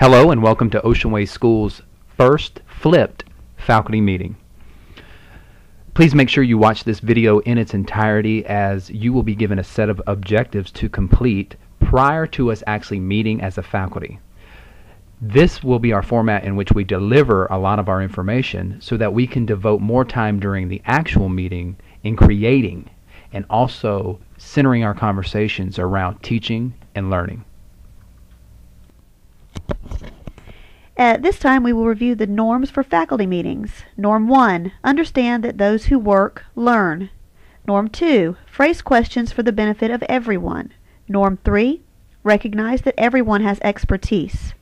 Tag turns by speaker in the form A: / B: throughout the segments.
A: Hello and welcome to Ocean Way School's first flipped faculty meeting. Please make sure you watch this video in its entirety, as you will be given a set of objectives to complete prior to us actually meeting as a faculty. This will be our format in which we deliver a lot of our information so that we can devote more time during the actual meeting in creating and also centering our conversations around teaching and learning.
B: At this time, we will review the norms for faculty meetings. Norm 1, understand that those who work learn. Norm 2, phrase questions for the benefit of everyone. Norm 3, recognize that everyone has expertise.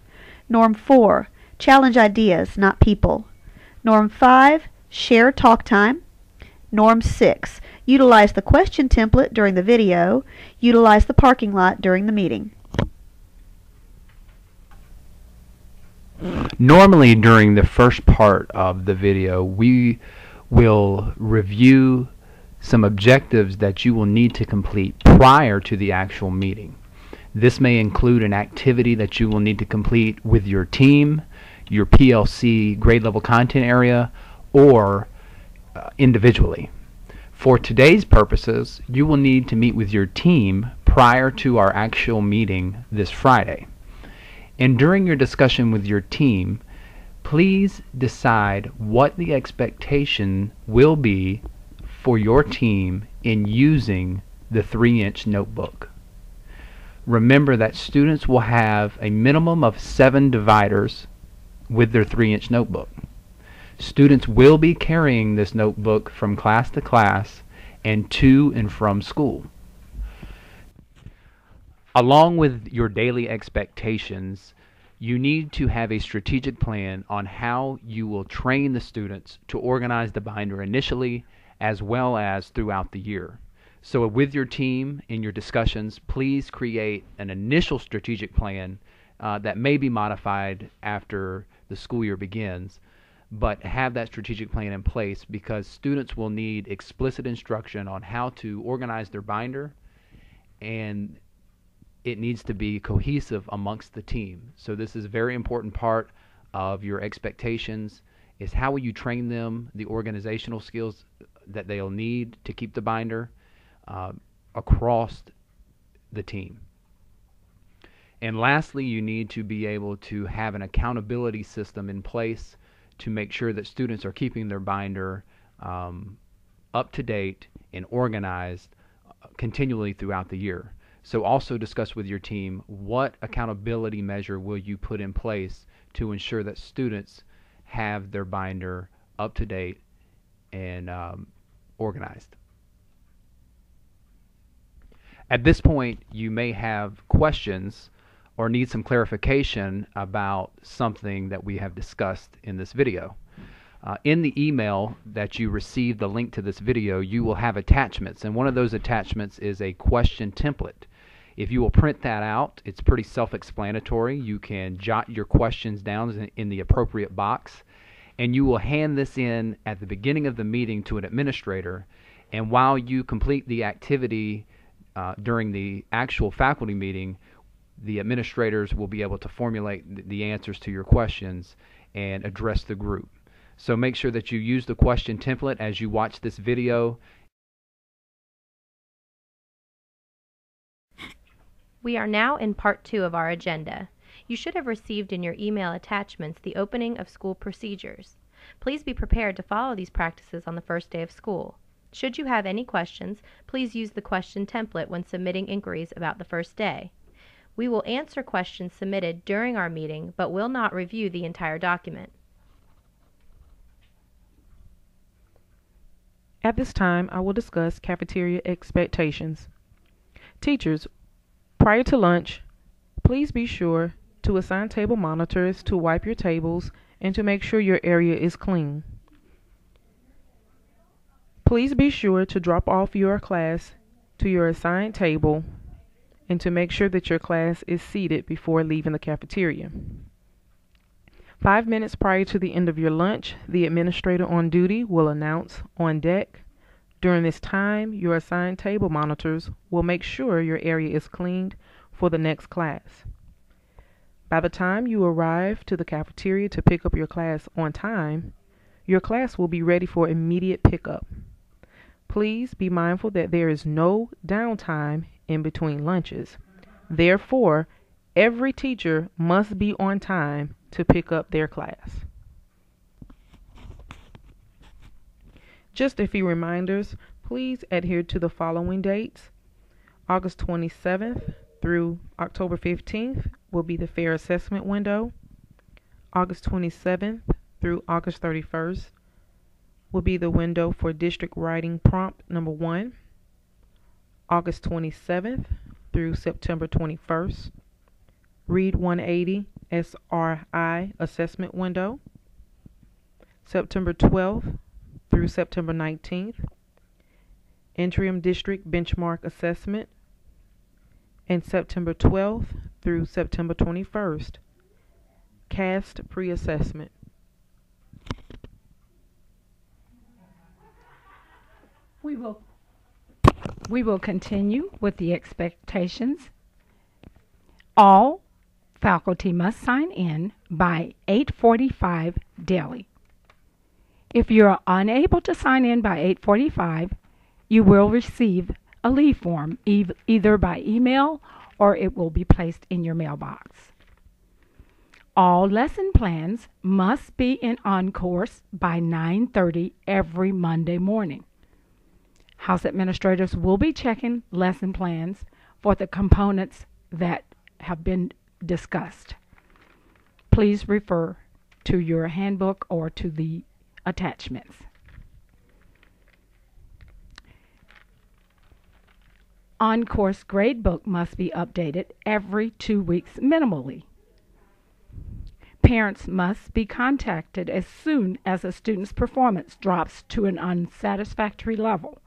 B: Norm 4, challenge ideas, not people. Norm 5, share talk time. Norm 6, utilize the question template during the video. Utilize the parking lot during the meeting.
A: Normally during the first part of the video, we will review some objectives that you will need to complete prior to the actual meeting. This may include an activity that you will need to complete with your team, your PLC grade level content area, or individually. For today's purposes, you will need to meet with your team prior to our actual meeting this Friday. And during your discussion with your team, please decide what the expectation will be for your team in using the 3-inch notebook. Remember that students will have a minimum of 7 dividers with their 3-inch notebook. Students will be carrying this notebook from class to class and to and from school. Along with your daily expectations, you need to have a strategic plan on how you will train the students to organize the binder initially as well as throughout the year. So with your team in your discussions, please create an initial strategic plan that may be modified after the school year begins, but have that strategic plan in place, because students will need explicit instruction on how to organize their binder, and it needs to be cohesive amongst the team. So this is a very important part of your expectations, is how will you train them, the organizational skills that they'll need to keep the binder across the team. And lastly, you need to be able to have an accountability system in place to make sure that students are keeping their binder up to date and organized continually throughout the year. So also discuss with your team what accountability measure will you put in place to ensure that students have their binder up to date and organized. At this point, you may have questions or need some clarification about something that we have discussed in this video. In the email that you received, the link to this video, you will have attachments, and one of those attachments is a question template. If you will print that out, it's pretty self-explanatory. You can jot your questions down in the appropriate box, and you will hand this in at the beginning of the meeting to an administrator, and while you complete the activity during the actual faculty meeting, the administrators will be able to formulate the answers to your questions and address the group. So make sure that you use the question template as you watch this video.
C: We are now in part 2 of our agenda. You should have received in your email attachments the opening of school procedures. Please be prepared to follow these practices on the first day of school. Should you have any questions, please use the question template when submitting inquiries about the first day. We will answer questions submitted during our meeting, but will not review the entire document.
D: At this time, I will discuss cafeteria expectations. Teachers, prior to lunch, please be sure to assign table monitors to wipe your tables and to make sure your area is clean. Please be sure to drop off your class to your assigned table and to make sure that your class is seated before leaving the cafeteria. 5 minutes prior to the end of your lunch, the administrator on duty will announce on deck. During this time, your assigned table monitors will make sure your area is cleaned for the next class. By the time you arrive to the cafeteria to pick up your class on time, your class will be ready for immediate pickup. Please be mindful that there is no downtime in between lunches. Therefore, every teacher must be on time to pick up their class. Just a few reminders. Please adhere to the following dates. August 27th through October 15th will be the fair assessment window. August 27th through August 31st will be the window for district writing prompt number 1. August 27th through September 21st, Read 180 SRI assessment window. September 12th through September 19th, interim district benchmark assessment, and September 12th through September 21st, CAST pre-assessment.
E: We will continue with the expectations. All faculty must sign in by 8:45 daily. If you are unable to sign in by 8:45, you will receive a leave form either by email or it will be placed in your mailbox. All lesson plans must be in on course by 9:30 every Monday morning. House administrators will be checking lesson plans for the components that have been discussed. Please refer to your handbook or to the attachments. On-course gradebook must be updated every 2 weeks minimally. Parents must be contacted as soon as a student's performance drops to an unsatisfactory level.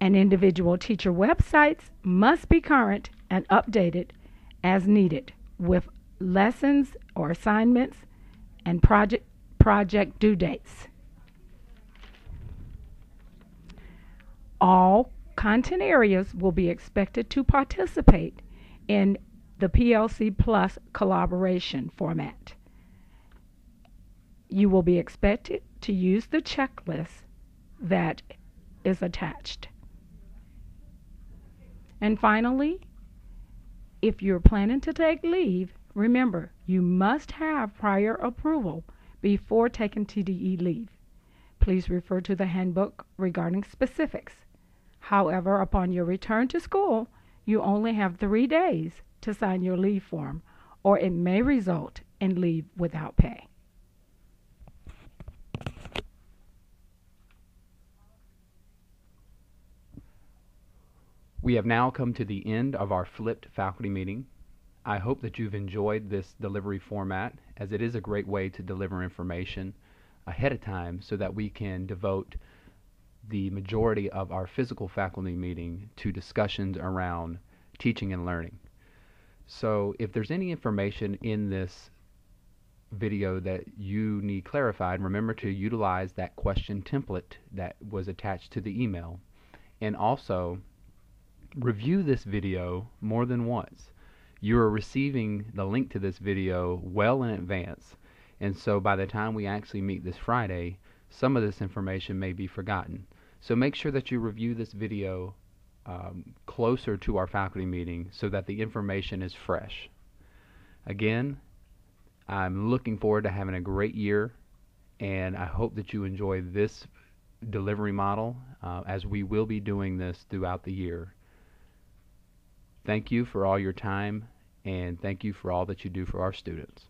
E: And individual teacher websites must be current and updated as needed with lessons or assignments and project due dates. All content areas will be expected to participate in the PLC Plus collaboration format. You will be expected to use the checklist that is attached. And finally, if you're planning to take leave, remember you must have prior approval before taking TDE leave. Please refer to the handbook regarding specifics. However, upon your return to school, you only have 3 days to sign your leave form, or it may result in leave without pay.
A: We have now come to the end of our flipped faculty meeting. I hope that you've enjoyed this delivery format, as it is a great way to deliver information ahead of time so that we can devote the majority of our physical faculty meeting to discussions around teaching and learning. So if there's any information in this video that you need clarified, remember to utilize that question template that was attached to the email. And also, review this video more than once. You are receiving the link to this video well in advance, and so by the time we actually meet this Friday, some of this information may be forgotten. So make sure that you review this video closer to our faculty meeting so that the information is fresh. Again, I'm looking forward to having a great year, and I hope that you enjoy this delivery model as we will be doing this throughout the year. Thank you for all your time, and thank you for all that you do for our students.